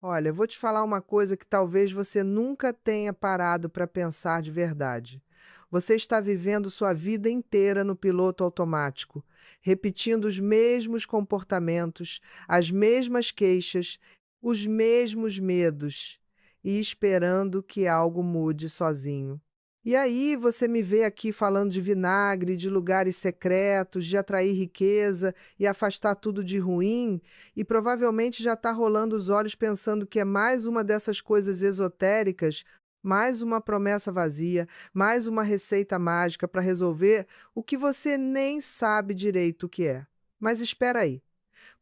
Olha, eu vou te falar uma coisa que talvez você nunca tenha parado para pensar de verdade. Você está vivendo sua vida inteira no piloto automático, repetindo os mesmos comportamentos, as mesmas queixas, os mesmos medos e esperando que algo mude sozinho. E aí você me vê aqui falando de vinagre, de lugares secretos, de atrair riqueza e afastar tudo de ruim, e provavelmente já está rolando os olhos pensando que é mais uma dessas coisas esotéricas, mais uma promessa vazia, mais uma receita mágica para resolver o que você nem sabe direito o que é. Mas espera aí,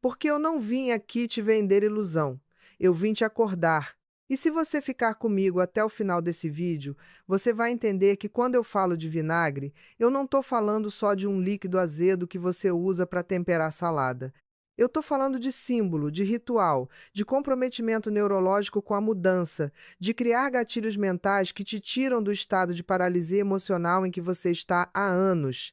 porque eu não vim aqui te vender ilusão. Eu vim te acordar. E se você ficar comigo até o final desse vídeo, você vai entender que quando eu falo de vinagre, eu não estou falando só de um líquido azedo que você usa para temperar salada. Eu estou falando de símbolo, de ritual, de comprometimento neurológico com a mudança, de criar gatilhos mentais que te tiram do estado de paralisia emocional em que você está há anos.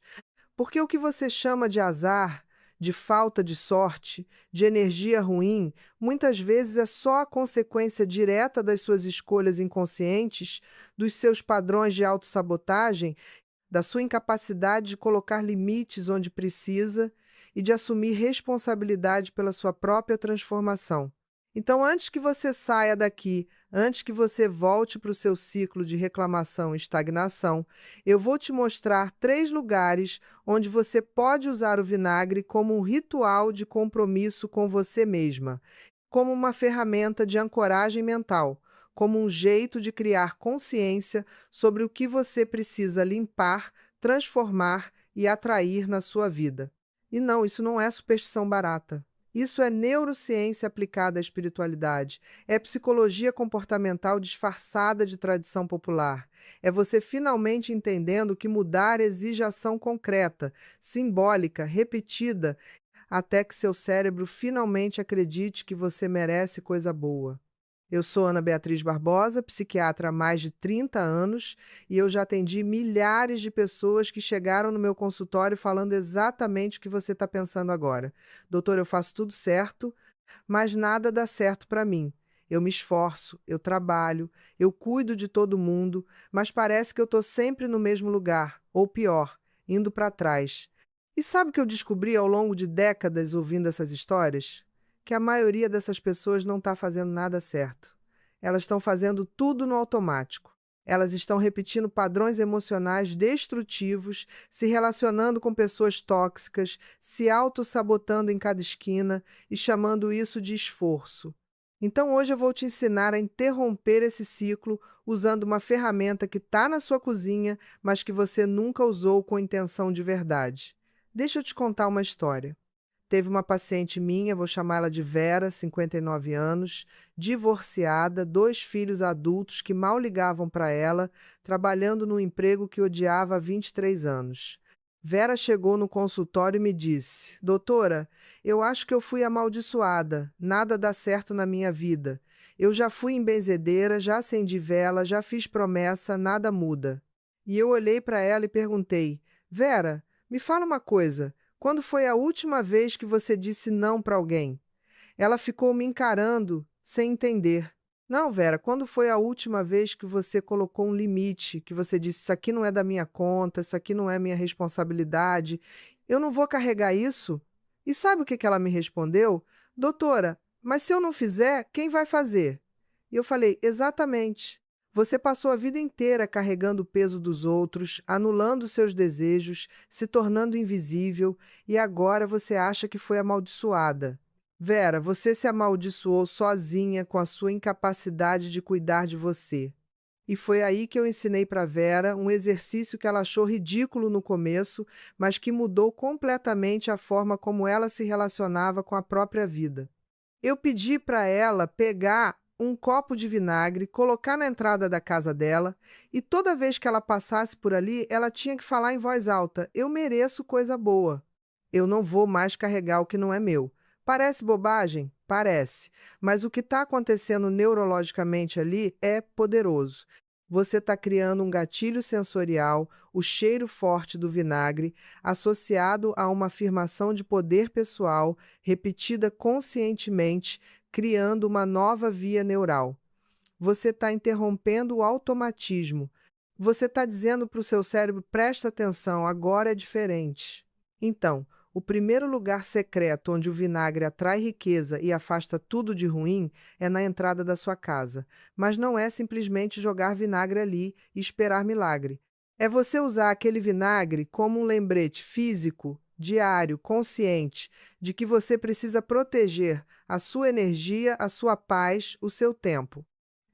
Porque o que você chama de azar, de falta de sorte, de energia ruim, muitas vezes é só a consequência direta das suas escolhas inconscientes, dos seus padrões de autossabotagem, da sua incapacidade de colocar limites onde precisa e de assumir responsabilidade pela sua própria transformação. Então, antes que você saia daqui, antes que você volte para o seu ciclo de reclamação e estagnação, eu vou te mostrar 3 lugares onde você pode usar o vinagre como um ritual de compromisso com você mesma, como uma ferramenta de ancoragem mental, como um jeito de criar consciência sobre o que você precisa limpar, transformar e atrair na sua vida. E não, isso não é superstição barata. Isso é neurociência aplicada à espiritualidade. É psicologia comportamental disfarçada de tradição popular. É você finalmente entendendo que mudar exige ação concreta, simbólica, repetida, até que seu cérebro finalmente acredite que você merece coisa boa. Eu sou Ana Beatriz Barbosa, psiquiatra há mais de 30 anos, e eu já atendi milhares de pessoas que chegaram no meu consultório falando exatamente o que você está pensando agora. Doutor, eu faço tudo certo, mas nada dá certo para mim. Eu me esforço, eu trabalho, eu cuido de todo mundo, mas parece que eu estou sempre no mesmo lugar, ou pior, indo para trás. E sabe o que eu descobri ao longo de décadas ouvindo essas histórias? Que a maioria dessas pessoas não está fazendo nada certo. Elas estão fazendo tudo no automático. Elas estão repetindo padrões emocionais destrutivos, se relacionando com pessoas tóxicas, se auto-sabotando em cada esquina e chamando isso de esforço. Então hoje eu vou te ensinar a interromper esse ciclo usando uma ferramenta que está na sua cozinha, mas que você nunca usou com intenção de verdade. Deixa eu te contar uma história. Teve uma paciente minha, vou chamá-la de Vera, 59 anos, divorciada, 2 filhos adultos que mal ligavam para ela, trabalhando num emprego que odiava há 23 anos. Vera chegou no consultório e me disse: Doutora, eu acho que eu fui amaldiçoada, nada dá certo na minha vida. Eu já fui em benzedeira, já acendi vela, já fiz promessa, nada muda. E eu olhei para ela e perguntei: Vera, me fala uma coisa. Quando foi a última vez que você disse não para alguém? Ela ficou me encarando sem entender. Não, Vera, quando foi a última vez que você colocou um limite, que você disse: Isso aqui não é da minha conta, isso aqui não é minha responsabilidade, eu não vou carregar isso? E sabe o que que ela me respondeu? Doutora, mas se eu não fizer, quem vai fazer? E eu falei: Exatamente. Você passou a vida inteira carregando o peso dos outros, anulando seus desejos, se tornando invisível, e agora você acha que foi amaldiçoada. Vera, você se amaldiçoou sozinha com a sua incapacidade de cuidar de você. E foi aí que eu ensinei para Vera um exercício que ela achou ridículo no começo, mas que mudou completamente a forma como ela se relacionava com a própria vida. Eu pedi para ela pegar um copo de vinagre, colocar na entrada da casa dela, e toda vez que ela passasse por ali, ela tinha que falar em voz alta: Eu mereço coisa boa. Eu não vou mais carregar o que não é meu. Parece bobagem? Parece. Mas o que está acontecendo neurologicamente ali é poderoso. Você está criando um gatilho sensorial, o cheiro forte do vinagre, associado a uma afirmação de poder pessoal, repetida conscientemente, criando uma nova via neural. Você está interrompendo o automatismo. Você está dizendo para o seu cérebro: presta atenção, agora é diferente. Então, o primeiro lugar secreto onde o vinagre atrai riqueza e afasta tudo de ruim é na entrada da sua casa. Mas não é simplesmente jogar vinagre ali e esperar milagre. É você usar aquele vinagre como um lembrete físico, diário, consciente, de que você precisa proteger a sua energia, a sua paz, o seu tempo.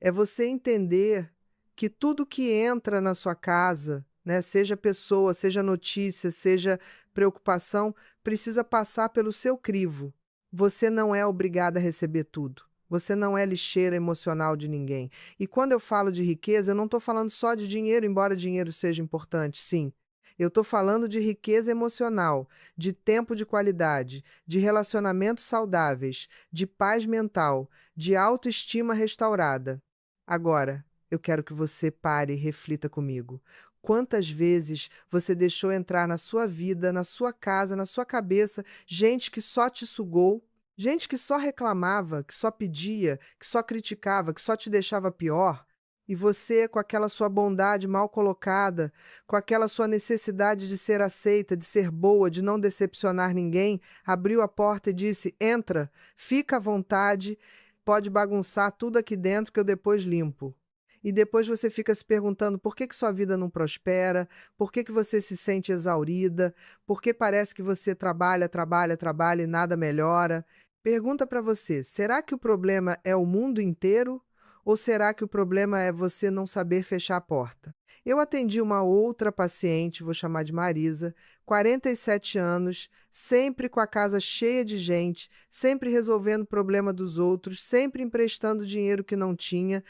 É você entender que tudo que entra na sua casa, né, seja pessoa, seja notícia, seja preocupação, precisa passar pelo seu crivo. Você não é obrigada a receber tudo. Você não é lixeira emocional de ninguém. E quando eu falo de riqueza, eu não estou falando só de dinheiro, embora dinheiro seja importante, sim. Eu estou falando de riqueza emocional, de tempo de qualidade, de relacionamentos saudáveis, de paz mental, de autoestima restaurada. Agora, eu quero que você pare e reflita comigo. Quantas vezes você deixou entrar na sua vida, na sua casa, na sua cabeça, gente que só te sugou, gente que só reclamava, que só pedia, que só criticava, que só te deixava pior? E você, com aquela sua bondade mal colocada, com aquela sua necessidade de ser aceita, de ser boa, de não decepcionar ninguém, abriu a porta e disse: entra, fica à vontade, pode bagunçar tudo aqui dentro que eu depois limpo. E depois você fica se perguntando por que sua vida não prospera, por que você se sente exaurida, por que parece que você trabalha, trabalha, trabalha e nada melhora. Pergunta para você: será que o problema é o mundo inteiro? Ou será que o problema é você não saber fechar a porta? Eu atendi uma outra paciente, vou chamar de Marisa, 47 anos, sempre com a casa cheia de gente, sempre resolvendo o problema dos outros, sempre emprestando dinheiro que não tinha,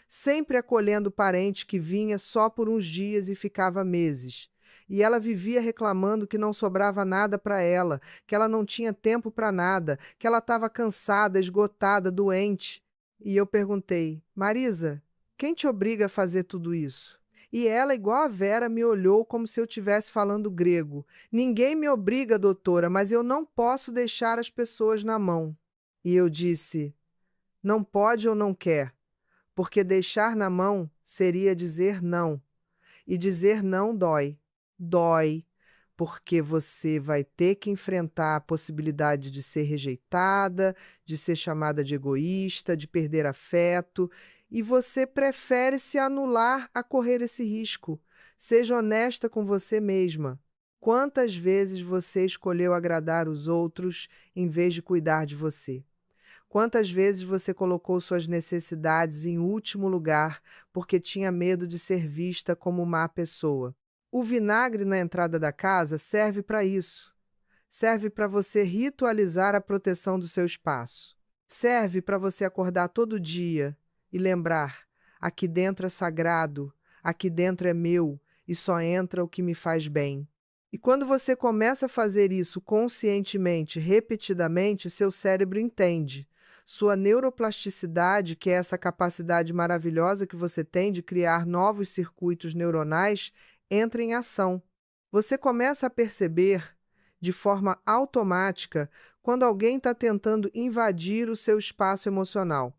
sempre acolhendo parente que vinha só por uns dias e ficava meses. E ela vivia reclamando que não sobrava nada para ela, que ela não tinha tempo para nada, que ela estava cansada, esgotada, doente. E eu perguntei: Marisa, quem te obriga a fazer tudo isso? E ela, igual a Vera, me olhou como se eu estivesse falando grego. Ninguém me obriga, doutora, mas eu não posso deixar as pessoas na mão. E eu disse: não pode ou não quer, porque deixar na mão seria dizer não. E dizer não dói. Dói, porque você vai ter que enfrentar a possibilidade de ser rejeitada, de ser chamada de egoísta, de perder afeto, e você prefere se anular a correr esse risco. Seja honesta com você mesma. Quantas vezes você escolheu agradar os outros em vez de cuidar de você? Quantas vezes você colocou suas necessidades em último lugar porque tinha medo de ser vista como má pessoa? O vinagre na entrada da casa serve para isso. Serve para você ritualizar a proteção do seu espaço. Serve para você acordar todo dia e lembrar: aqui dentro é sagrado, aqui dentro é meu e só entra o que me faz bem. E quando você começa a fazer isso conscientemente, repetidamente, seu cérebro entende. Sua neuroplasticidade, que é essa capacidade maravilhosa que você tem de criar novos circuitos neuronais, entra em ação. Você começa a perceber, de forma automática, quando alguém está tentando invadir o seu espaço emocional.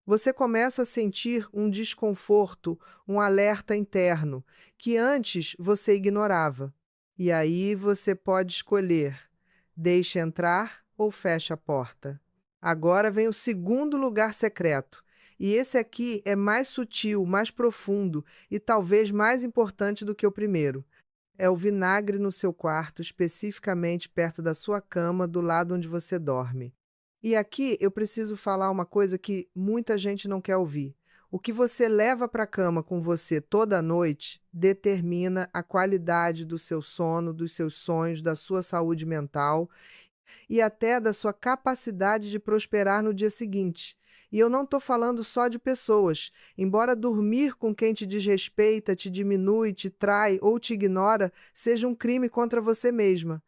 Você começa a sentir um desconforto, um alerta interno, que antes você ignorava. E aí você pode escolher: deixa entrar ou fecha a porta. Agora vem o segundo lugar secreto. E esse aqui é mais sutil, mais profundo e talvez mais importante do que o primeiro. É o vinagre no seu quarto, especificamente perto da sua cama, do lado onde você dorme. E aqui eu preciso falar uma coisa que muita gente não quer ouvir. O que você leva para a cama com você toda noite determina a qualidade do seu sono, dos seus sonhos, da sua saúde mental e até da sua capacidade de prosperar no dia seguinte. E eu não estou falando só de pessoas. Embora dormir com quem te desrespeita, te diminui, te trai ou te ignora seja um crime contra você mesma.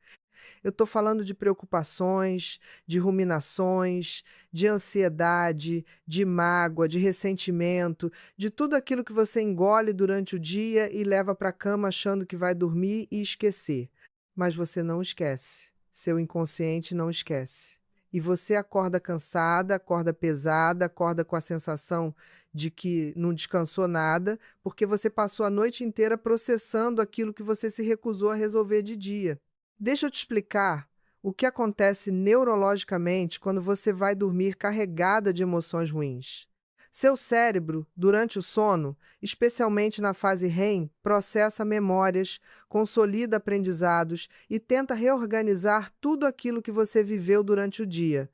Eu estou falando de preocupações, de ruminações, de ansiedade, de mágoa, de ressentimento, de tudo aquilo que você engole durante o dia e leva para a cama achando que vai dormir e esquecer. Mas você não esquece. Seu inconsciente não esquece. e você acorda cansada, acorda pesada, acorda com a sensação de que não descansou nada, porque você passou a noite inteira processando aquilo que você se recusou a resolver de dia. Deixa eu te explicar o que acontece neurologicamente quando você vai dormir carregada de emoções ruins. Seu cérebro, durante o sono, especialmente na fase REM, processa memórias, consolida aprendizados e tenta reorganizar tudo aquilo que você viveu durante o dia.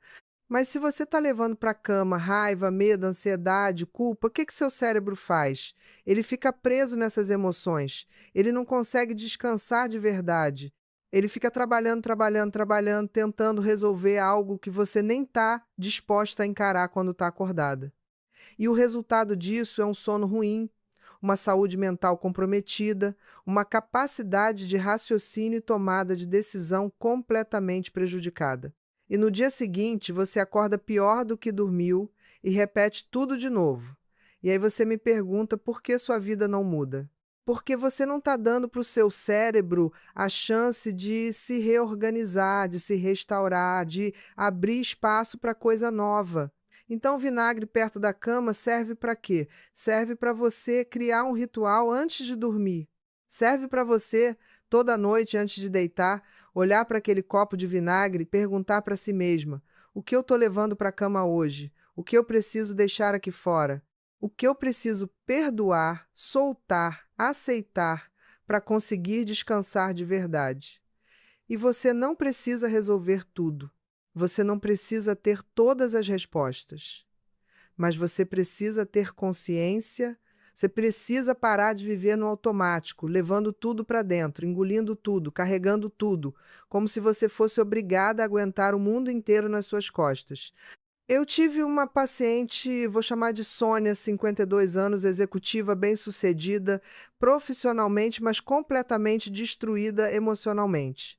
Mas se você está levando para a cama raiva, medo, ansiedade, culpa, o que que seu cérebro faz? Ele fica preso nessas emoções. Ele não consegue descansar de verdade. Ele fica trabalhando, trabalhando, trabalhando, tentando resolver algo que você nem está disposta a encarar quando está acordada. E o resultado disso é um sono ruim, uma saúde mental comprometida, uma capacidade de raciocínio e tomada de decisão completamente prejudicada. E no dia seguinte você acorda pior do que dormiu e repete tudo de novo. E aí você me pergunta por que sua vida não muda. Porque você não está dando para o seu cérebro a chance de se reorganizar, de se restaurar, de abrir espaço para coisa nova. Então, o vinagre perto da cama serve para quê? Serve para você criar um ritual antes de dormir. Serve para você, toda noite antes de deitar, olhar para aquele copo de vinagre e perguntar para si mesma: o que eu estou levando para a cama hoje? O que eu preciso deixar aqui fora? O que eu preciso perdoar, soltar, aceitar para conseguir descansar de verdade? E você não precisa resolver tudo. Você não precisa ter todas as respostas. Mas você precisa ter consciência, você precisa parar de viver no automático, levando tudo para dentro, engolindo tudo, carregando tudo, como se você fosse obrigada a aguentar o mundo inteiro nas suas costas. Eu tive uma paciente, vou chamar de Sônia, 52 anos, executiva bem-sucedida, profissionalmente, mas completamente destruída emocionalmente.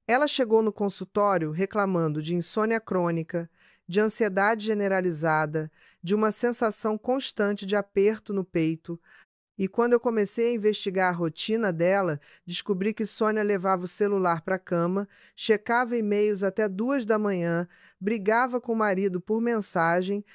Ela chegou no consultório reclamando de insônia crônica, de ansiedade generalizada, de uma sensação constante de aperto no peito. E quando eu comecei a investigar a rotina dela, descobri que Sônia levava o celular para a cama, checava e-mails até 2 da manhã, brigava com o marido por mensagem,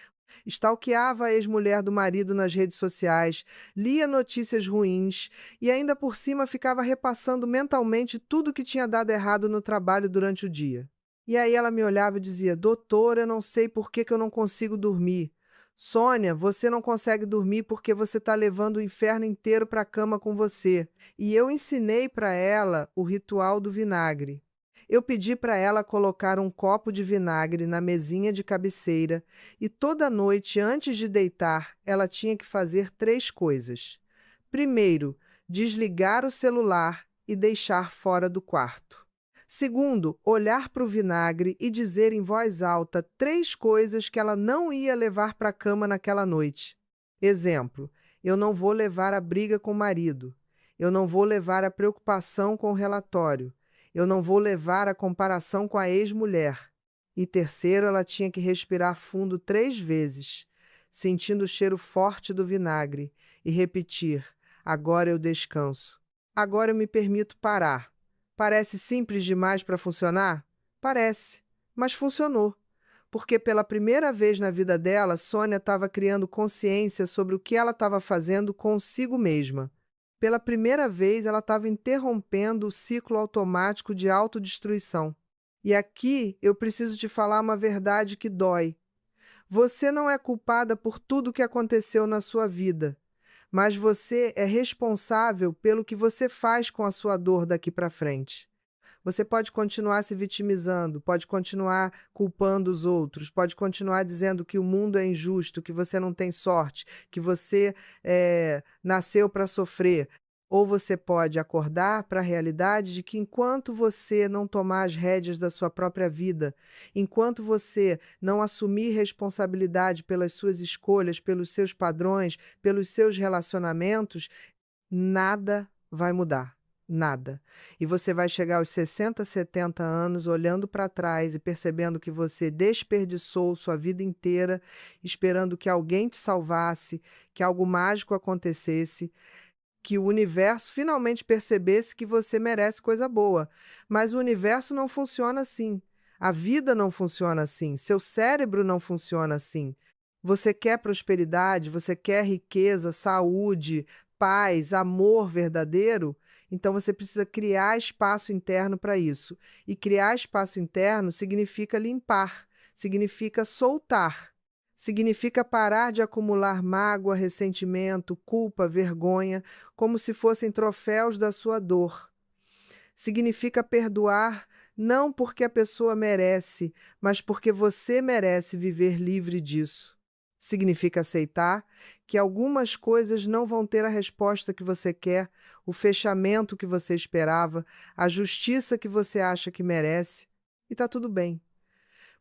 stalkeava a ex-mulher do marido nas redes sociais, lia notícias ruins e ainda por cima ficava repassando mentalmente tudo que tinha dado errado no trabalho durante o dia. E aí ela me olhava e dizia: doutora, eu não sei por que que eu não consigo dormir. Sônia, você não consegue dormir porque você está levando o inferno inteiro para a cama com você. E eu ensinei para ela o ritual do vinagre. Eu pedi para ela colocar um copo de vinagre na mesinha de cabeceira e toda noite, antes de deitar, ela tinha que fazer 3 coisas. Primeiro, desligar o celular e deixar fora do quarto. Segundo, olhar para o vinagre e dizer em voz alta 3 coisas que ela não ia levar para a cama naquela noite. Exemplo: eu não vou levar a briga com o marido. Eu não vou levar a preocupação com o relatório. Eu não vou levar a comparação com a ex-mulher. E terceiro, ela tinha que respirar fundo 3 vezes, sentindo o cheiro forte do vinagre, e repetir: agora eu descanso. Agora eu me permito parar. Parece simples demais para funcionar? Parece, mas funcionou. Porque pela primeira vez na vida dela, Sônia estava criando consciência sobre o que ela estava fazendo consigo mesma. Pela primeira vez, ela estava interrompendo o ciclo automático de autodestruição. E aqui eu preciso te falar uma verdade que dói. Você não é culpada por tudo o que aconteceu na sua vida, mas você é responsável pelo que você faz com a sua dor daqui para frente. Você pode continuar se vitimizando, pode continuar culpando os outros, pode continuar dizendo que o mundo é injusto, que você não tem sorte, que você nasceu para sofrer. Ou você pode acordar para a realidade de que enquanto você não tomar as rédeas da sua própria vida, enquanto você não assumir responsabilidade pelas suas escolhas, pelos seus padrões, pelos seus relacionamentos, nada vai mudar. Nada. E você vai chegar aos 60, 70 anos olhando para trás e percebendo que você desperdiçou sua vida inteira esperando que alguém te salvasse, que algo mágico acontecesse, que o universo finalmente percebesse que você merece coisa boa. Mas o universo não funciona assim. A vida não funciona assim, seu cérebro não funciona assim. Você quer prosperidade, você quer riqueza, saúde, paz, amor verdadeiro? Então você precisa criar espaço interno para isso. E criar espaço interno significa limpar, significa soltar, significa parar de acumular mágoa, ressentimento, culpa, vergonha, como se fossem troféus da sua dor. Significa perdoar não porque a pessoa merece, mas porque você merece viver livre disso. Significa aceitar que algumas coisas não vão ter a resposta que você quer, o fechamento que você esperava, a justiça que você acha que merece. E tá tudo bem,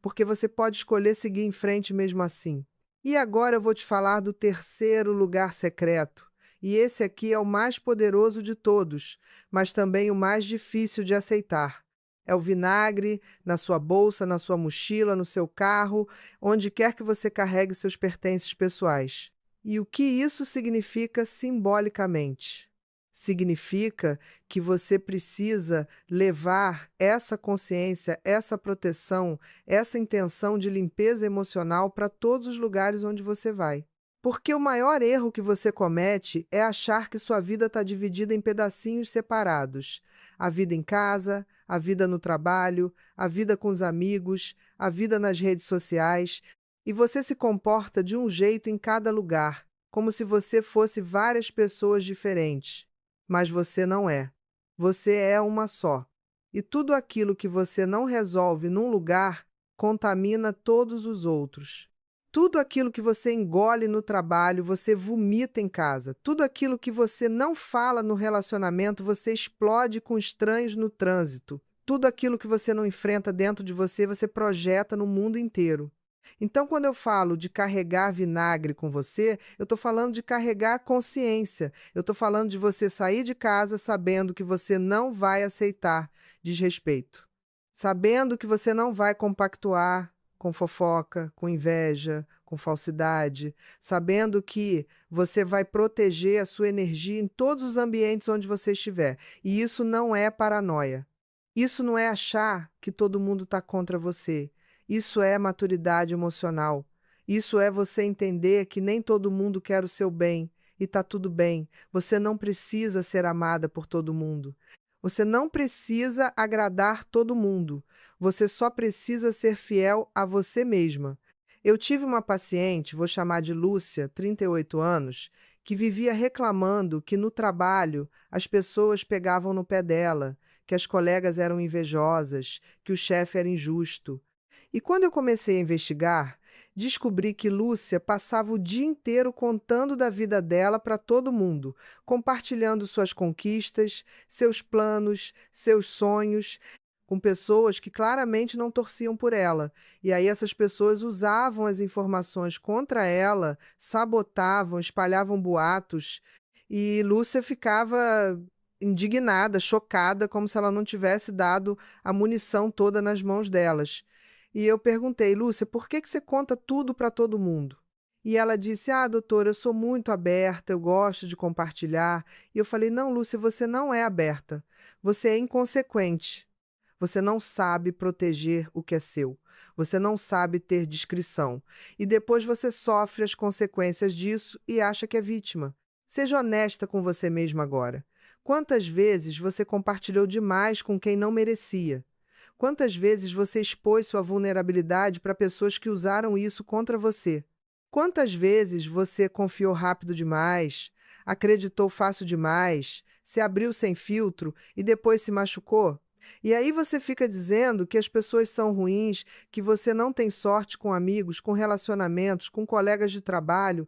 porque você pode escolher seguir em frente mesmo assim. E agora eu vou te falar do terceiro lugar secreto. E esse aqui é o mais poderoso de todos, mas também o mais difícil de aceitar. É o vinagre na sua bolsa, na sua mochila, no seu carro, onde quer que você carregue seus pertences pessoais. E o que isso significa simbolicamente? Significa que você precisa levar essa consciência, essa proteção, essa intenção de limpeza emocional para todos os lugares onde você vai. Porque o maior erro que você comete é achar que sua vida está dividida em pedacinhos separados. A vida em casa, a vida no trabalho, a vida com os amigos, a vida nas redes sociais. E você se comporta de um jeito em cada lugar, como se você fosse várias pessoas diferentes. Mas você não é. Você é uma só. E tudo aquilo que você não resolve num lugar contamina todos os outros. Tudo aquilo que você engole no trabalho, você vomita em casa. Tudo aquilo que você não fala no relacionamento, você explode com estranhos no trânsito. Tudo aquilo que você não enfrenta dentro de você, você projeta no mundo inteiro. Então, quando eu falo de carregar vinagre com você, eu estou falando de carregar consciência. Eu estou falando de você sair de casa sabendo que você não vai aceitar desrespeito, sabendo que você não vai compactuar com fofoca, com inveja, com falsidade, sabendo que você vai proteger a sua energia em todos os ambientes onde você estiver. E isso não é paranoia. Isso não é achar que todo mundo está contra você. Isso é maturidade emocional. Isso é você entender que nem todo mundo quer o seu bem e está tudo bem. Você não precisa ser amada por todo mundo. Você não precisa agradar todo mundo. Você só precisa ser fiel a você mesma. Eu tive uma paciente, vou chamar de Lúcia, 38 anos, que vivia reclamando que no trabalho as pessoas pegavam no pé dela, que as colegas eram invejosas, que o chefe era injusto. E quando eu comecei a investigar, descobri que Lúcia passava o dia inteiro contando da vida dela para todo mundo, compartilhando suas conquistas, seus planos, seus sonhos, com pessoas que claramente não torciam por ela. E aí essas pessoas usavam as informações contra ela, sabotavam, espalhavam boatos, e Lúcia ficava indignada, chocada, como se ela não tivesse dado a munição toda nas mãos delas. E eu perguntei: Lúcia, por que que você conta tudo para todo mundo? E ela disse: Ah, doutora, eu sou muito aberta, eu gosto de compartilhar. E eu falei: Não, Lúcia, você não é aberta. Você é inconsequente. Você não sabe proteger o que é seu. Você não sabe ter discrição. E depois você sofre as consequências disso e acha que é vítima. Seja honesta com você mesma agora. Quantas vezes você compartilhou demais com quem não merecia? Quantas vezes você expôs sua vulnerabilidade para pessoas que usaram isso contra você? Quantas vezes você confiou rápido demais, acreditou fácil demais, se abriu sem filtro e depois se machucou? E aí você fica dizendo que as pessoas são ruins, que você não tem sorte com amigos, com relacionamentos, com colegas de trabalho,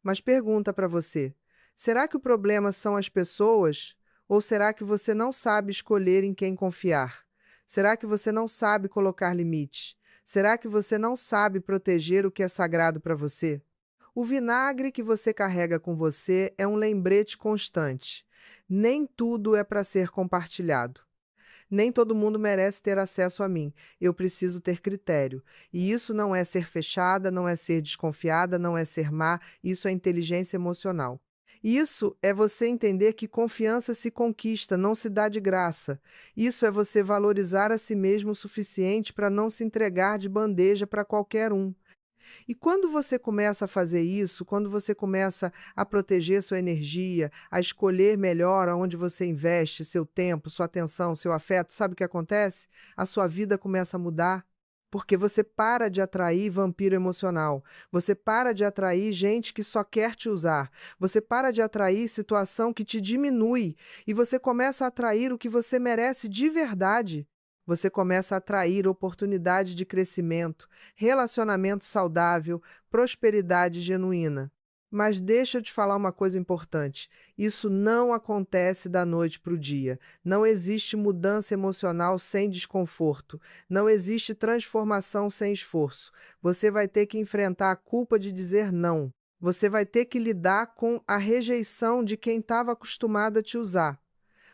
mas pergunta para você: será que o problema são as pessoas? Ou será que você não sabe escolher em quem confiar? Será que você não sabe colocar limites? Será que você não sabe proteger o que é sagrado para você? O vinagre que você carrega com você é um lembrete constante. Nem tudo é para ser compartilhado. Nem todo mundo merece ter acesso a mim. Eu preciso ter critério. E isso não é ser fechada, não é ser desconfiada, não é ser má, isso é inteligência emocional. Isso é você entender que confiança se conquista, não se dá de graça. Isso é você valorizar a si mesmo o suficiente para não se entregar de bandeja para qualquer um. E quando você começa a fazer isso, quando você começa a proteger sua energia, a escolher melhor aonde você investe seu tempo, sua atenção, seu afeto, sabe o que acontece? A sua vida começa a mudar. Porque você para de atrair vampiro emocional, você para de atrair gente que só quer te usar, você para de atrair situação que te diminui e você começa a atrair o que você merece de verdade. Você começa a atrair oportunidade de crescimento, relacionamento saudável, prosperidade genuína. Mas deixa eu te falar uma coisa importante: isso não acontece da noite para o dia. Não existe mudança emocional sem desconforto. Não existe transformação sem esforço. Você vai ter que enfrentar a culpa de dizer não. Você vai ter que lidar com a rejeição de quem estava acostumado a te usar.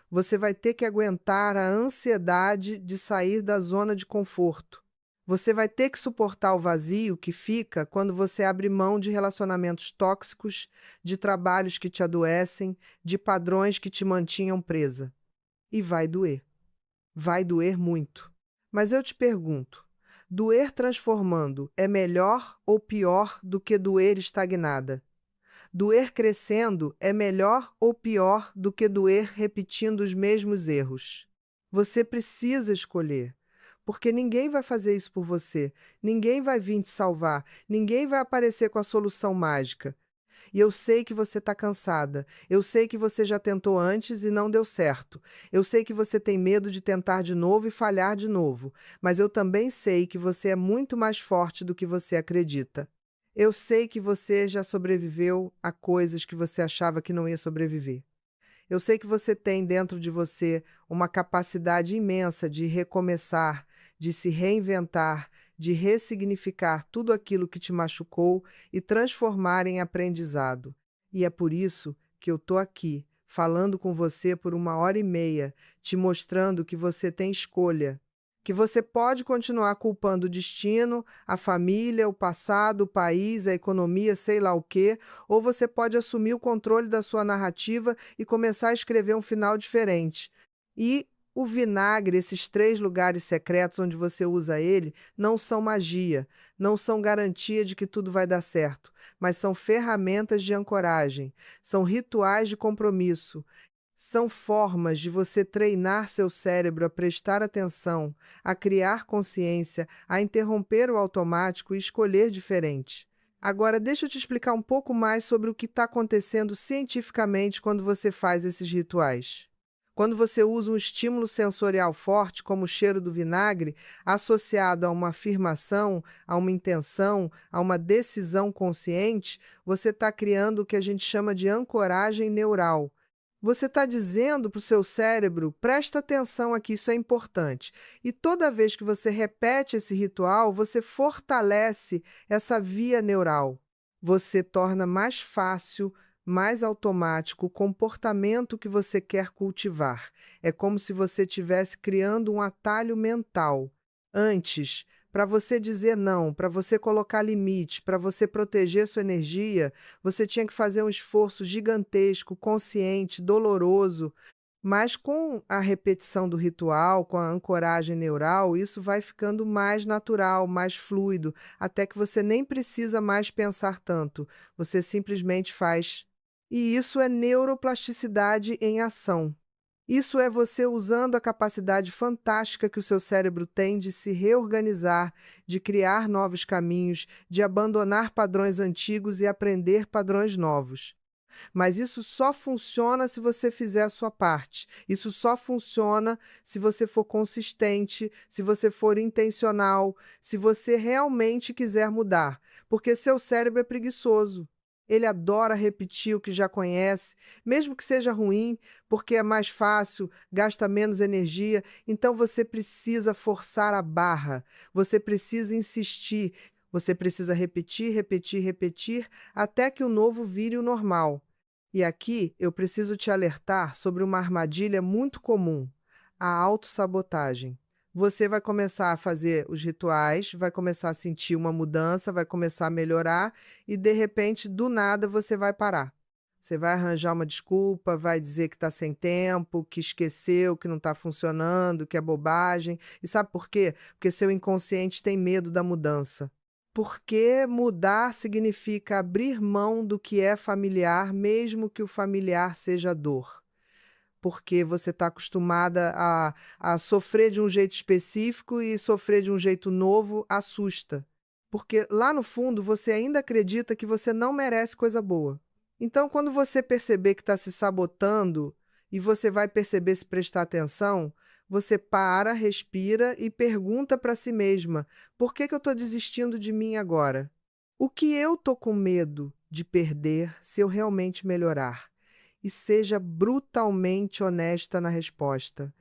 Você vai ter que aguentar a ansiedade de sair da zona de conforto. Você vai ter que suportar o vazio que fica quando você abre mão de relacionamentos tóxicos, de trabalhos que te adoecem, de padrões que te mantinham presa. E vai doer. Vai doer muito. Mas eu te pergunto: doer transformando é melhor ou pior do que doer estagnada? Doer crescendo é melhor ou pior do que doer repetindo os mesmos erros? Você precisa escolher, porque ninguém vai fazer isso por você, ninguém vai vir te salvar, ninguém vai aparecer com a solução mágica. E eu sei que você está cansada, eu sei que você já tentou antes e não deu certo, eu sei que você tem medo de tentar de novo e falhar de novo, mas eu também sei que você é muito mais forte do que você acredita. Eu sei que você já sobreviveu a coisas que você achava que não ia sobreviver. Eu sei que você tem dentro de você uma capacidade imensa de recomeçar, de se reinventar, de ressignificar tudo aquilo que te machucou e transformar em aprendizado. E é por isso que eu estou aqui, falando com você por 1 hora e meia, te mostrando que você tem escolha, que você pode continuar culpando o destino, a família, o passado, o país, a economia, sei lá o quê, ou você pode assumir o controle da sua narrativa e começar a escrever um final diferente. E o vinagre, esses 3 lugares secretos onde você usa ele, não são magia, não são garantia de que tudo vai dar certo, mas são ferramentas de ancoragem, são rituais de compromisso, são formas de você treinar seu cérebro a prestar atenção, a criar consciência, a interromper o automático e escolher diferente. Agora, deixa eu te explicar um pouco mais sobre o que está acontecendo cientificamente quando você faz esses rituais. Quando você usa um estímulo sensorial forte, como o cheiro do vinagre, associado a uma afirmação, a uma intenção, a uma decisão consciente, você está criando o que a gente chama de ancoragem neural. Você está dizendo para o seu cérebro: presta atenção aqui, isso é importante. E toda vez que você repete esse ritual, você fortalece essa via neural. Você torna mais fácil, mais automático o comportamento que você quer cultivar. É como se você estivesse criando um atalho mental. Antes, para você dizer não, para você colocar limite, para você proteger sua energia, você tinha que fazer um esforço gigantesco, consciente, doloroso, mas com a repetição do ritual, com a ancoragem neural, isso vai ficando mais natural, mais fluido, até que você nem precisa mais pensar tanto, você simplesmente faz. E isso é neuroplasticidade em ação. Isso é você usando a capacidade fantástica que o seu cérebro tem de se reorganizar, de criar novos caminhos, de abandonar padrões antigos e aprender padrões novos. Mas isso só funciona se você fizer a sua parte. Isso só funciona se você for consistente, se você for intencional, se você realmente quiser mudar. Porque seu cérebro é preguiçoso. Ele adora repetir o que já conhece, mesmo que seja ruim, porque é mais fácil, gasta menos energia. Então você precisa forçar a barra, você precisa insistir, você precisa repetir, repetir, repetir, até que o novo vire o normal. E aqui eu preciso te alertar sobre uma armadilha muito comum: a autossabotagem. Você vai começar a fazer os rituais, vai começar a sentir uma mudança, vai começar a melhorar e, de repente, do nada, você vai parar. Você vai arranjar uma desculpa, vai dizer que está sem tempo, que esqueceu, que não está funcionando, que é bobagem. E sabe por quê? Porque seu inconsciente tem medo da mudança. Porque mudar significa abrir mão do que é familiar, mesmo que o familiar seja dor. Porque você está acostumada a sofrer de um jeito específico e sofrer de um jeito novo assusta. Porque lá no fundo você ainda acredita que você não merece coisa boa. Então, quando você perceber que está se sabotando e você vai perceber se prestar atenção, você para, respira e pergunta para si mesma: por que que eu estou desistindo de mim agora? O que eu estou com medo de perder se eu realmente melhorar? E seja brutalmente honesta na resposta.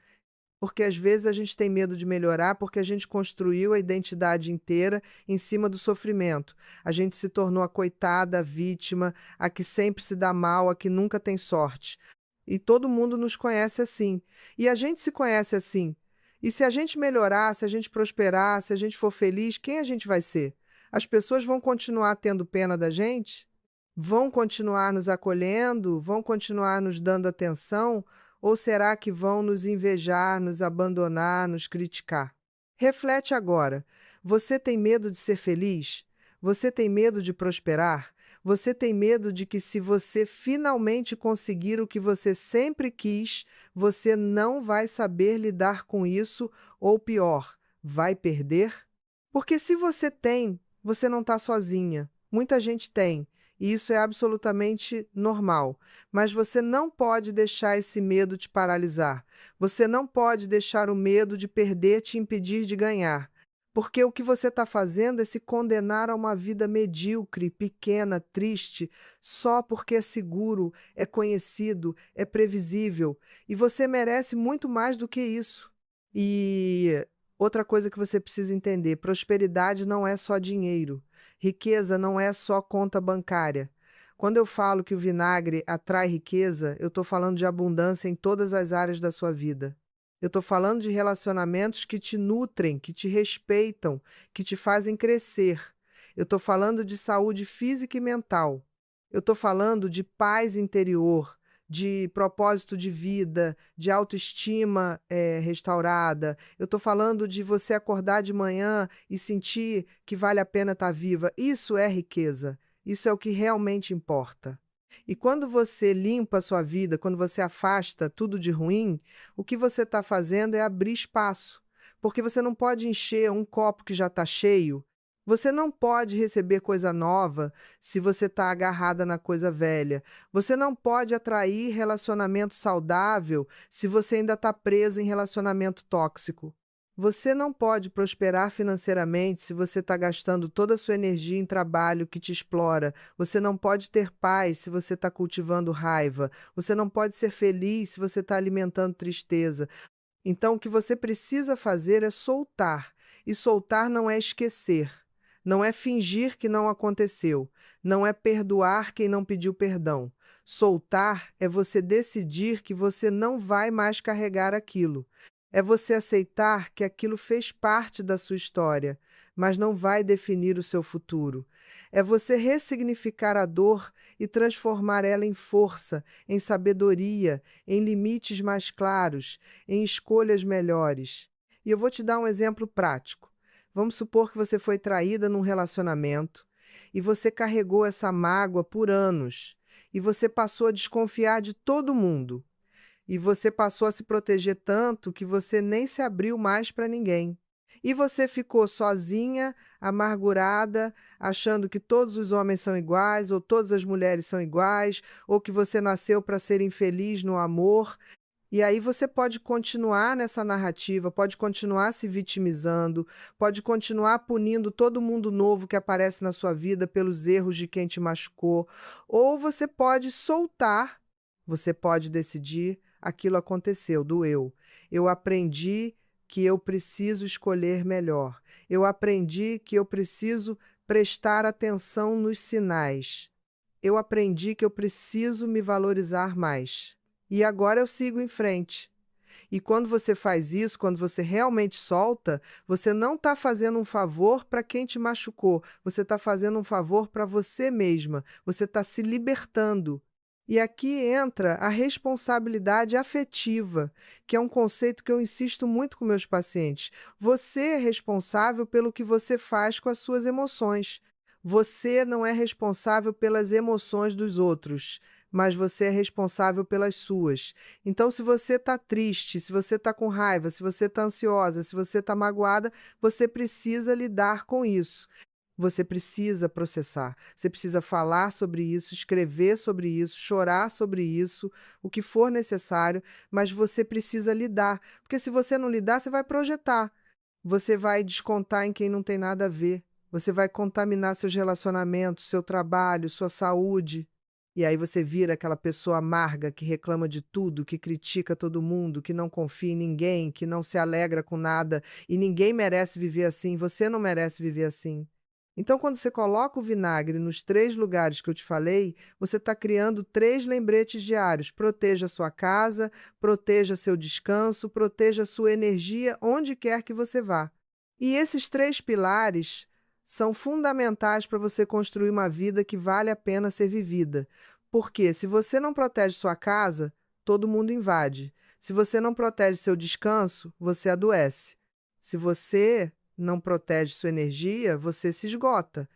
Porque às vezes a gente tem medo de melhorar porque a gente construiu a identidade inteira em cima do sofrimento. A gente se tornou a coitada, a vítima, a que sempre se dá mal, a que nunca tem sorte. E todo mundo nos conhece assim. E a gente se conhece assim. E se a gente melhorar, se a gente prosperar, se a gente for feliz, quem a gente vai ser? As pessoas vão continuar tendo pena da gente? Vão continuar nos acolhendo? Vão continuar nos dando atenção? Ou será que vão nos invejar, nos abandonar, nos criticar? Reflete agora. Você tem medo de ser feliz? Você tem medo de prosperar? Você tem medo de que, se você finalmente conseguir o que você sempre quis, você não vai saber lidar com isso, ou pior, vai perder? Porque se você tem, você não está sozinha. Muita gente tem. E isso é absolutamente normal. Mas você não pode deixar esse medo te paralisar. Você não pode deixar o medo de perder te impedir de ganhar. Porque o que você está fazendo é se condenar a uma vida medíocre, pequena, triste, só porque é seguro, é conhecido, é previsível. E você merece muito mais do que isso. E outra coisa que você precisa entender: prosperidade não é só dinheiro. Riqueza não é só conta bancária. Quando eu falo que o vinagre atrai riqueza, eu estou falando de abundância em todas as áreas da sua vida. Eu estou falando de relacionamentos que te nutrem, que te respeitam, que te fazem crescer. Eu estou falando de saúde física e mental. Eu estou falando de paz interior, de propósito de vida, de autoestima restaurada. Eu estou falando de você acordar de manhã e sentir que vale a pena estar viva. Isso é riqueza. Isso é o que realmente importa. E quando você limpa a sua vida, quando você afasta tudo de ruim, o que você está fazendo é abrir espaço. Porque você não pode encher um copo que já está cheio. Você não pode receber coisa nova se você está agarrada na coisa velha. Você não pode atrair relacionamento saudável se você ainda está presa em relacionamento tóxico. Você não pode prosperar financeiramente se você está gastando toda a sua energia em trabalho que te explora. Você não pode ter paz se você está cultivando raiva. Você não pode ser feliz se você está alimentando tristeza. Então, o que você precisa fazer é soltar. E soltar não é esquecer. Não é fingir que não aconteceu. Não é perdoar quem não pediu perdão. Soltar é você decidir que você não vai mais carregar aquilo. É você aceitar que aquilo fez parte da sua história, mas não vai definir o seu futuro. É você ressignificar a dor e transformar ela em força, em sabedoria, em limites mais claros, em escolhas melhores. E eu vou te dar um exemplo prático. Vamos supor que você foi traída num relacionamento e você carregou essa mágoa por anos e você passou a desconfiar de todo mundo. E você passou a se proteger tanto que você nem se abriu mais para ninguém. E você ficou sozinha, amargurada, achando que todos os homens são iguais, ou todas as mulheres são iguais, ou que você nasceu para ser infeliz no amor. E aí você pode continuar nessa narrativa, pode continuar se vitimizando, pode continuar punindo todo mundo novo que aparece na sua vida pelos erros de quem te machucou, ou você pode soltar, você pode decidir: aquilo aconteceu, doeu. Eu aprendi que eu preciso escolher melhor. Eu aprendi que eu preciso prestar atenção nos sinais. Eu aprendi que eu preciso me valorizar mais. E agora eu sigo em frente. E quando você faz isso, quando você realmente solta, você não está fazendo um favor para quem te machucou, você está fazendo um favor para você mesma, você está se libertando. E aqui entra a responsabilidade afetiva, que é um conceito que eu insisto muito com meus pacientes. Você é responsável pelo que você faz com as suas emoções. Você não é responsável pelas emoções dos outros, mas você é responsável pelas suas. Então, se você está triste, se você está com raiva, se você está ansiosa, se você está magoada, você precisa lidar com isso. Você precisa processar, você precisa falar sobre isso, escrever sobre isso, chorar sobre isso, o que for necessário, mas você precisa lidar, porque se você não lidar, você vai projetar, você vai descontar em quem não tem nada a ver, você vai contaminar seus relacionamentos, seu trabalho, sua saúde. E aí você vira aquela pessoa amarga que reclama de tudo, que critica todo mundo, que não confia em ninguém, que não se alegra com nada, e ninguém merece viver assim, você não merece viver assim. Então, quando você coloca o vinagre nos 3 lugares que eu te falei, você está criando 3 lembretes diários. Proteja a sua casa, proteja seu descanso, proteja a sua energia onde quer que você vá. E esses 3 pilares são fundamentais para você construir uma vida que vale a pena ser vivida. Porque se você não protege sua casa, todo mundo invade. Se você não protege seu descanso, você adoece. Se você não protege sua energia, você se esgota.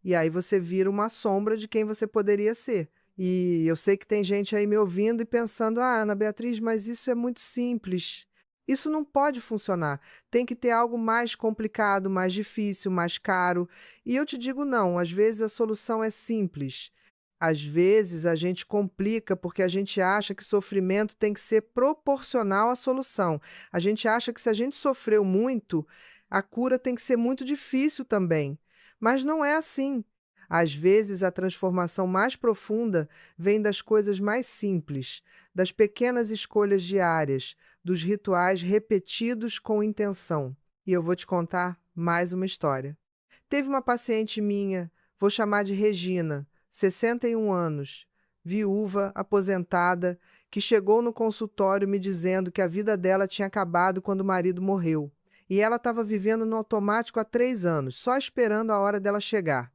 E aí você vira uma sombra de quem você poderia ser. E eu sei que tem gente aí me ouvindo e pensando: ah, Ana Beatriz, mas isso é muito simples. Isso não pode funcionar. Tem que ter algo mais complicado, mais difícil, mais caro. E eu te digo não, às vezes a solução é simples. Às vezes a gente complica porque a gente acha que sofrimento tem que ser proporcional à solução. A gente acha que se a gente sofreu muito, a cura tem que ser muito difícil também. Mas não é assim. Às vezes a transformação mais profunda vem das coisas mais simples, das pequenas escolhas diárias, dos rituais repetidos com intenção. E eu vou te contar mais uma história. Teve uma paciente minha, vou chamar de Regina, 61 anos, viúva, aposentada, que chegou no consultório me dizendo que a vida dela tinha acabado quando o marido morreu. E ela estava vivendo no automático há 3 anos, só esperando a hora dela chegar.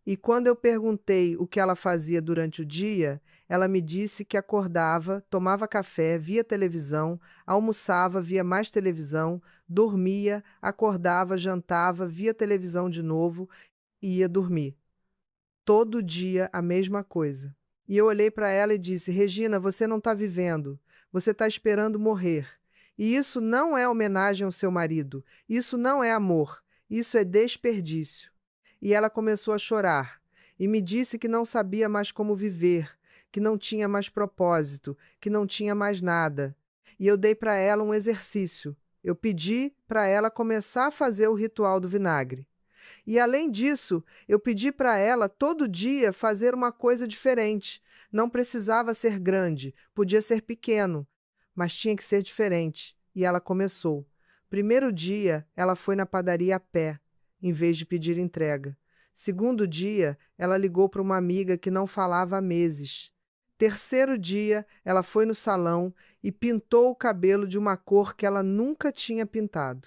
E quando eu perguntei o que ela fazia durante o dia, ela me disse que acordava, tomava café, via televisão, almoçava, via mais televisão, dormia, acordava, jantava, via televisão de novo e ia dormir. Todo dia a mesma coisa. E eu olhei para ela e disse: Regina, você não está vivendo, você está esperando morrer. E isso não é homenagem ao seu marido, isso não é amor, isso é desperdício. E ela começou a chorar e me disse que não sabia mais como viver, que não tinha mais propósito, que não tinha mais nada. E eu dei para ela um exercício. Eu pedi para ela começar a fazer o ritual do vinagre. E além disso, eu pedi para ela todo dia fazer uma coisa diferente. Não precisava ser grande, podia ser pequeno, mas tinha que ser diferente. E ela começou. Primeiro dia, ela foi na padaria a pé, em vez de pedir entrega. Segundo dia, ela ligou para uma amiga que não falava há meses. Terceiro dia, ela foi no salão e pintou o cabelo de uma cor que ela nunca tinha pintado.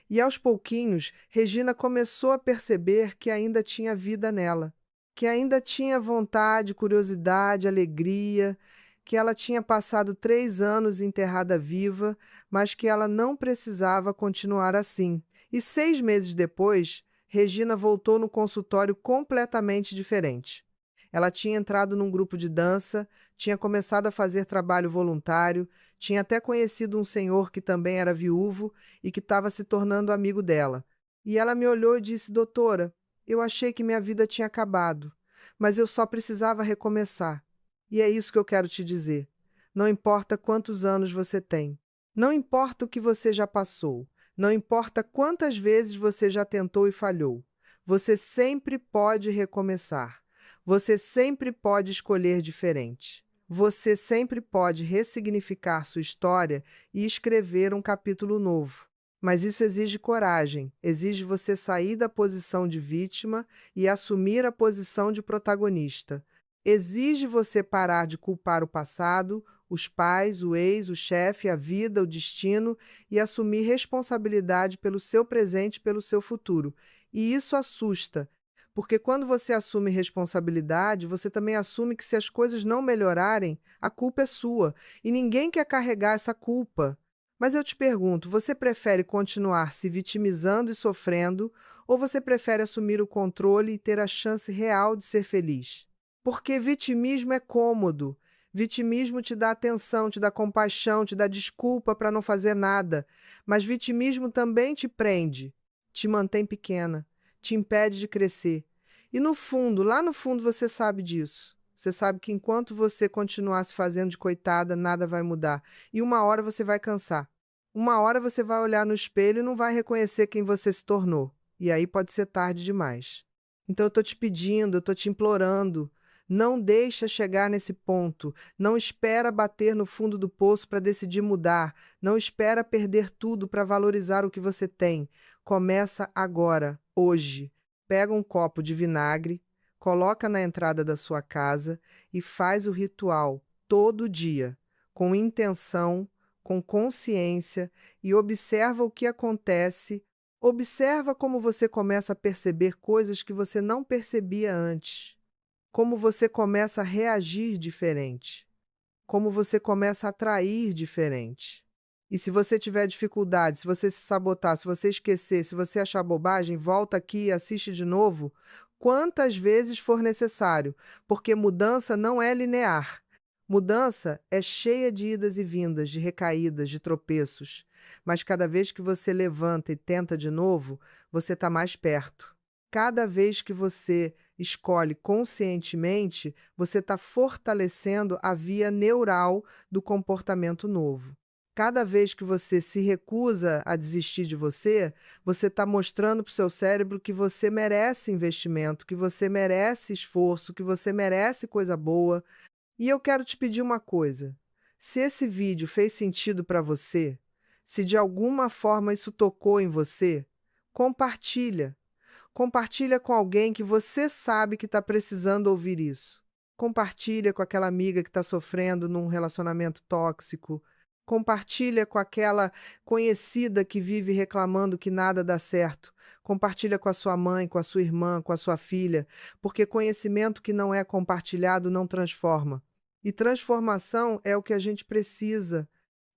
E aos pouquinhos, Regina começou a perceber que ainda tinha vida nela, que ainda tinha vontade, curiosidade, alegria, que ela tinha passado 3 anos enterrada viva, mas que ela não precisava continuar assim. E 6 meses depois, Regina voltou no consultório completamente diferente. Ela tinha entrado num grupo de dança, tinha começado a fazer trabalho voluntário, tinha até conhecido um senhor que também era viúvo e que estava se tornando amigo dela. E ela me olhou e disse: Doutora, eu achei que minha vida tinha acabado, mas eu só precisava recomeçar. E é isso que eu quero te dizer. Não importa quantos anos você tem, não importa o que você já passou, não importa quantas vezes você já tentou e falhou, você sempre pode recomeçar. Você sempre pode escolher diferente. Você sempre pode ressignificar sua história e escrever um capítulo novo. Mas isso exige coragem, exige você sair da posição de vítima e assumir a posição de protagonista. Exige você parar de culpar o passado, os pais, o ex, o chefe, a vida, o destino e assumir responsabilidade pelo seu presente e pelo seu futuro. E isso assusta, Porque quando você assume responsabilidade, você também assume que se as coisas não melhorarem, a culpa é sua. E ninguém quer carregar essa culpa. Mas eu te pergunto, você prefere continuar se vitimizando e sofrendo, ou você prefere assumir o controle e ter a chance real de ser feliz? Porque vitimismo é cômodo. Vitimismo te dá atenção, te dá compaixão, te dá desculpa para não fazer nada. Mas vitimismo também te prende, te mantém pequena, te impede de crescer. E no fundo, lá no fundo, você sabe disso. Você sabe que enquanto você continuar se fazendo de coitada, nada vai mudar. E uma hora você vai cansar. Uma hora você vai olhar no espelho e não vai reconhecer quem você se tornou. E aí pode ser tarde demais. Então eu estou te pedindo, eu estou te implorando. Não deixa chegar nesse ponto. Não espera bater no fundo do poço para decidir mudar. Não espera perder tudo para valorizar o que você tem. Começa agora, hoje. Pega um copo de vinagre, coloca na entrada da sua casa e faz o ritual todo dia, com intenção, com consciência e observa o que acontece. Observa como você começa a perceber coisas que você não percebia antes. Como você começa a reagir diferente, como você começa a atrair diferente. E se você tiver dificuldade, se você se sabotar, se você esquecer, se você achar bobagem, volta aqui e assiste de novo quantas vezes for necessário, porque mudança não é linear. Mudança é cheia de idas e vindas, de recaídas, de tropeços. Mas cada vez que você levanta e tenta de novo, você está mais perto. Cada vez que você escolhe conscientemente, você está fortalecendo a via neural do comportamento novo. Cada vez que você se recusa a desistir de você, você está mostrando para o seu cérebro que você merece investimento, que você merece esforço, que você merece coisa boa. E eu quero te pedir uma coisa: se esse vídeo fez sentido para você, se de alguma forma isso tocou em você, compartilha. Compartilha com alguém que você sabe que está precisando ouvir isso. Compartilha com aquela amiga que está sofrendo num relacionamento tóxico. Compartilha com aquela conhecida que vive reclamando que nada dá certo. Compartilha com a sua mãe, com a sua irmã, com a sua filha, porque conhecimento que não é compartilhado não transforma. E transformação é o que a gente precisa.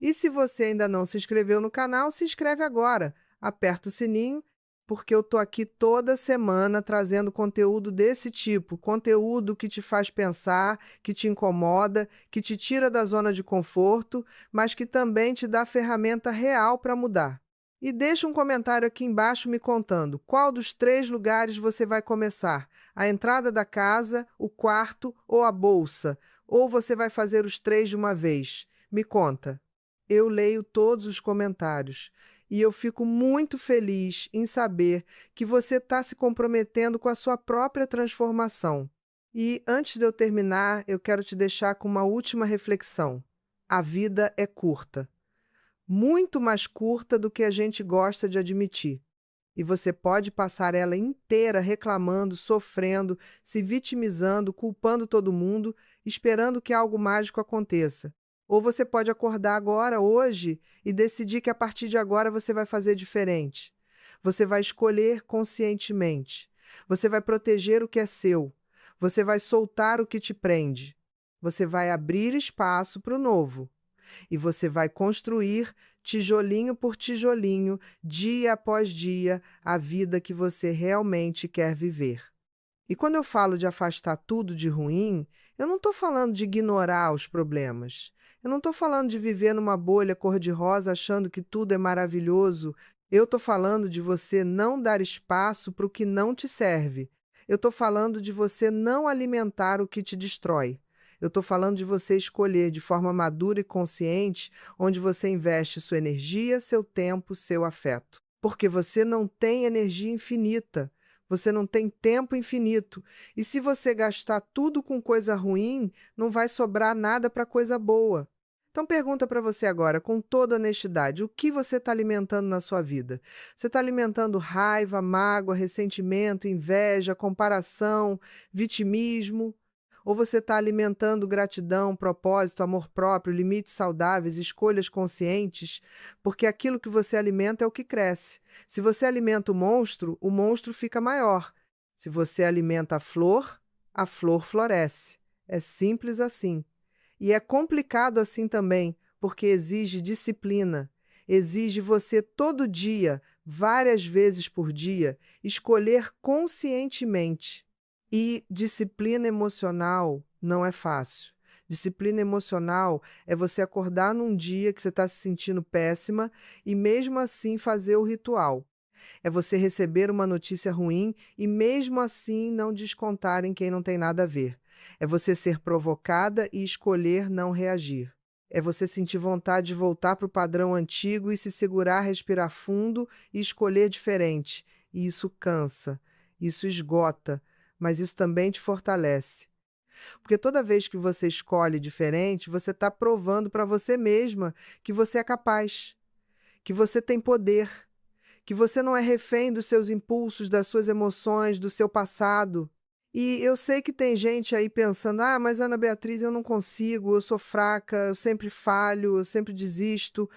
E se você ainda não se inscreveu no canal, se inscreve agora. Aperta o sininho porque eu tô aqui toda semana trazendo conteúdo desse tipo, conteúdo que te faz pensar, que te incomoda, que te tira da zona de conforto, mas que também te dá ferramenta real para mudar. E deixa um comentário aqui embaixo me contando qual dos 3 lugares você vai começar: a entrada da casa, o quarto ou a bolsa? Ou você vai fazer os 3 de uma vez? Me conta. Eu leio todos os comentários. E eu fico muito feliz em saber que você está se comprometendo com a sua própria transformação. E antes de eu terminar, eu quero te deixar com uma última reflexão. A vida é curta, muito mais curta do que a gente gosta de admitir. E você pode passar ela inteira reclamando, sofrendo, se vitimizando, culpando todo mundo, esperando que algo mágico aconteça. Ou você pode acordar agora, hoje, e decidir que a partir de agora você vai fazer diferente. Você vai escolher conscientemente. Você vai proteger o que é seu. Você vai soltar o que te prende. Você vai abrir espaço para o novo. E você vai construir, tijolinho por tijolinho, dia após dia, a vida que você realmente quer viver. E quando eu falo de afastar tudo de ruim, eu não estou falando de ignorar os problemas. Eu não estou falando de viver numa bolha cor-de-rosa achando que tudo é maravilhoso. Eu estou falando de você não dar espaço para o que não te serve. Eu estou falando de você não alimentar o que te destrói. Eu estou falando de você escolher de forma madura e consciente onde você investe sua energia, seu tempo, seu afeto. Porque você não tem energia infinita. Você não tem tempo infinito. E se você gastar tudo com coisa ruim, não vai sobrar nada para coisa boa. Então pergunta para você agora, com toda honestidade, o que você está alimentando na sua vida? Você está alimentando raiva, mágoa, ressentimento, inveja, comparação, vitimismo? Ou você está alimentando gratidão, propósito, amor próprio, limites saudáveis, escolhas conscientes? Porque aquilo que você alimenta é o que cresce. Se você alimenta o monstro fica maior. Se você alimenta a flor floresce. É simples assim. E é complicado assim também, porque exige disciplina. Exige você todo dia, várias vezes por dia, escolher conscientemente. E disciplina emocional não é fácil. Disciplina emocional é você acordar num dia que você está se sentindo péssima e mesmo assim fazer o ritual. É você receber uma notícia ruim e mesmo assim não descontar em quem não tem nada a ver. É você ser provocada e escolher não reagir. É você sentir vontade de voltar para o padrão antigo e se segurar, respirar fundo e escolher diferente. E isso cansa, isso esgota, mas isso também te fortalece. Porque toda vez que você escolhe diferente, você está provando para você mesma que você é capaz, que você tem poder, que você não é refém dos seus impulsos, das suas emoções, do seu passado. E eu sei que tem gente aí pensando: ah, mas Ana Beatriz, eu não consigo, eu sou fraca, eu sempre falho, eu sempre desisto.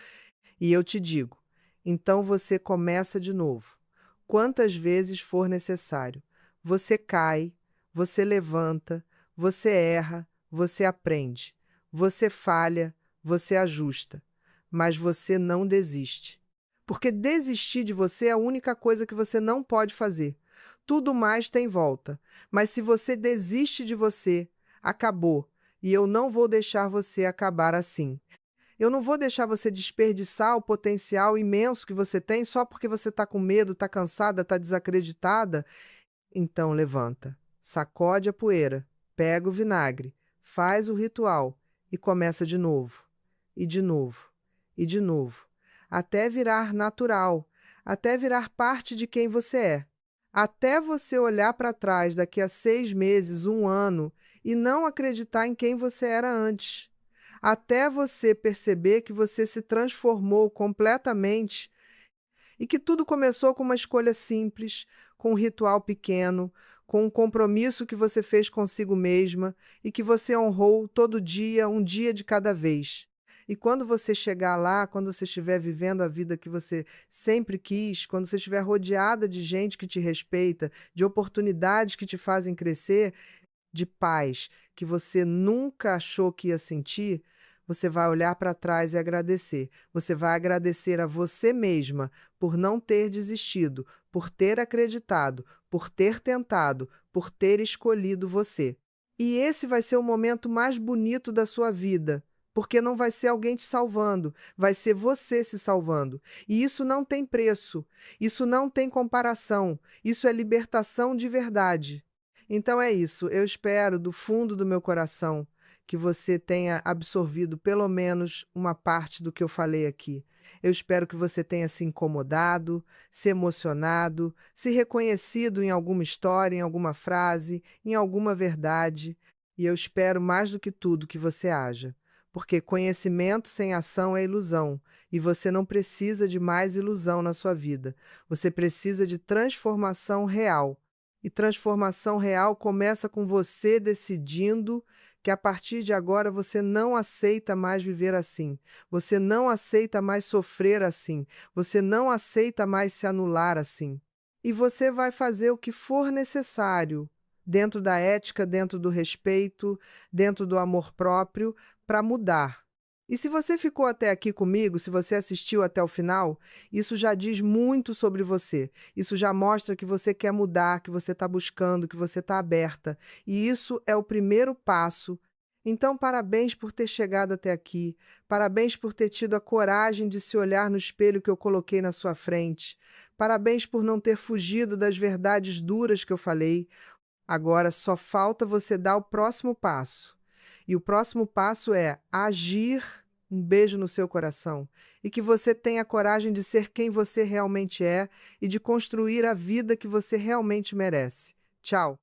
E eu te digo: então você começa de novo, quantas vezes for necessário. Você cai, você levanta, você erra, você aprende, você falha, você ajusta, mas você não desiste. Porque desistir de você é a única coisa que você não pode fazer. Tudo mais tem volta. Mas se você desiste de você, acabou. E eu não vou deixar você acabar assim. Eu não vou deixar você desperdiçar o potencial imenso que você tem só porque você está com medo, está cansada, está desacreditada. Então levanta, sacode a poeira, pega o vinagre, faz o ritual e começa de novo, e de novo, e de novo, até virar natural, até virar parte de quem você é. Até você olhar para trás daqui a 6 meses, um ano, e não acreditar em quem você era antes. Até você perceber que você se transformou completamente e que tudo começou com uma escolha simples, com um ritual pequeno, com um compromisso que você fez consigo mesma e que você honrou todo dia, um dia de cada vez. E quando você chegar lá, quando você estiver vivendo a vida que você sempre quis, quando você estiver rodeada de gente que te respeita, de oportunidades que te fazem crescer, de paz que você nunca achou que ia sentir, você vai olhar para trás e agradecer. Você vai agradecer a você mesma por não ter desistido, por ter acreditado, por ter tentado, por ter escolhido você. E esse vai ser o momento mais bonito da sua vida, porque não vai ser alguém te salvando, vai ser você se salvando. E isso não tem preço, isso não tem comparação, isso é libertação de verdade. Então é isso. Eu espero do fundo do meu coração que você tenha absorvido pelo menos uma parte do que eu falei aqui. Eu espero que você tenha se incomodado, se emocionado, se reconhecido em alguma história, em alguma frase, em alguma verdade. E eu espero mais do que tudo que você haja. Porque conhecimento sem ação é ilusão, e você não precisa de mais ilusão na sua vida. Você precisa de transformação real. E transformação real começa com você decidindo que a partir de agora você não aceita mais viver assim. Você não aceita mais sofrer assim. Você não aceita mais se anular assim. E você vai fazer o que for necessário, dentro da ética, dentro do respeito, dentro do amor próprio, para mudar. E se você ficou até aqui comigo, se você assistiu até o final, isso já diz muito sobre você. Isso já mostra que você quer mudar, que você está buscando, que você está aberta. E isso é o primeiro passo. Então, parabéns por ter chegado até aqui. Parabéns por ter tido a coragem de se olhar no espelho que eu coloquei na sua frente. Parabéns por não ter fugido das verdades duras que eu falei. Agora só falta você dar o próximo passo. E o próximo passo é agir. Um beijo no seu coração. E que você tenha coragem de ser quem você realmente é e de construir a vida que você realmente merece. Tchau!